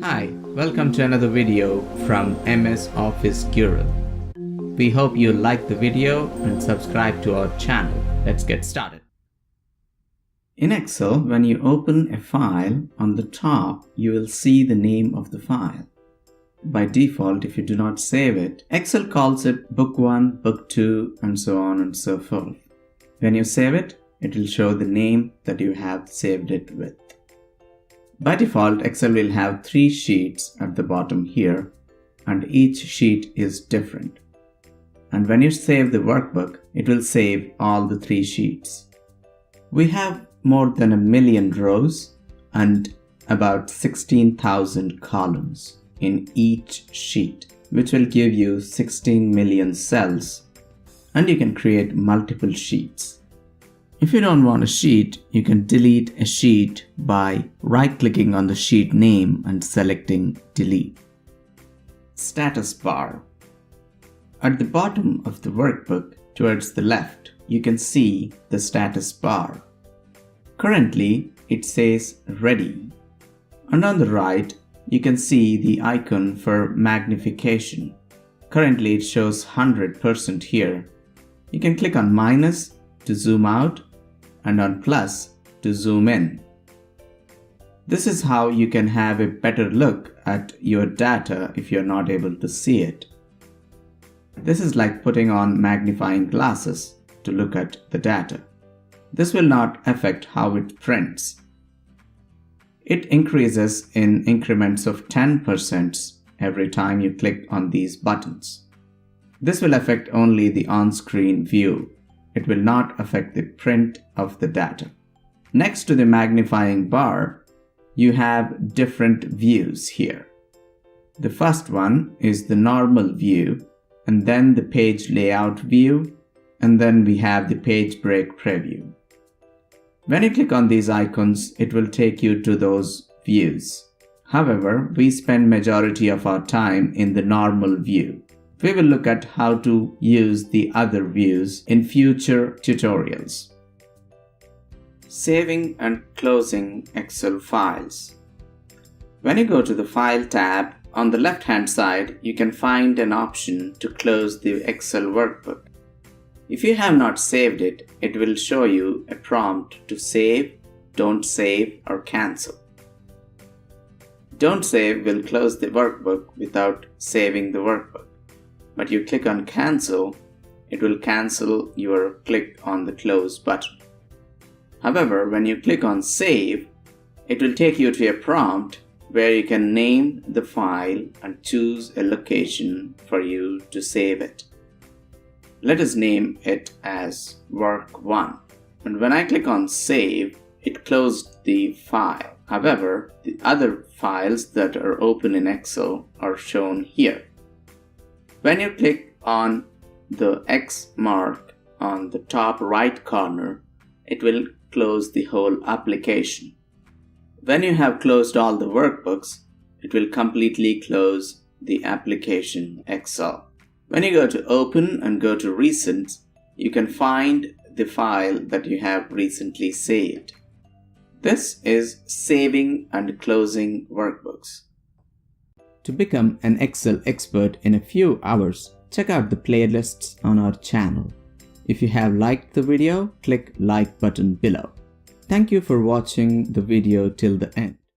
Hi, welcome to another video from MS Office Guru. We hope you like the video and subscribe to our channel. Let's get started. In Excel, when you open a file, on the top you will see the name of the file. By default, if you do not save it, Excel calls it Book 1, Book 2, and so on and so forth. When you save it, it will show the name that you have saved it with. By default, Excel will have 3 sheets at the bottom here, and each sheet is different. And when you save the workbook, it will save all the 3 sheets. We have more than 1 million rows and about 16,000 columns in each sheet, which will give you 16 million cells, and you can create multiple sheets. If you don't want a sheet, you can delete a sheet by right-clicking on the sheet name and selecting Delete. Status bar. At the bottom of the workbook, towards the left, you can see the status bar. Currently, it says Ready. And on the right, you can see the icon for magnification. Currently, it shows 100% here. You can click on minus to zoom out and on plus to zoom in. This is how you can have a better look at your data if you're not able to see it. This is like putting on magnifying glasses to look at the data. This will not affect how it prints. It increases in increments of 10% every time you click on these buttons. This will affect only the on-screen view. It will not affect the print of the data. Next to the magnifying bar, you have different views here. The first one is the normal view, and then the page layout view, and then we have the page break preview. When you click on these icons, it will take you to those views. However, we spend majority of our time in the normal view. We will look at how to use the other views in future tutorials. Saving and closing Excel files. When you go to the File tab, on the left-hand side, you can find an option to close the Excel workbook. If you have not saved it, it will show you a prompt to save, don't save, or cancel. Don't save will close the workbook without saving the workbook. But you click on cancel, it will cancel your click on the close button. However, when you click on save, it will take you to a prompt where you can name the file and choose a location for you to save it. Let us name it as work1. And when I click on save, it closed the file. However, the other files that are open in Excel are shown here. When you click on the X mark on the top right corner, it will close the whole application. When you have closed all the workbooks, it will completely close the application Excel. When you go to Open and go to Recent, you can find the file that you have recently saved. This is saving and closing workbooks. To become an Excel expert in a few hours, check out the playlists on our channel. If you have liked the video, click like button below. Thank you for watching the video till the end.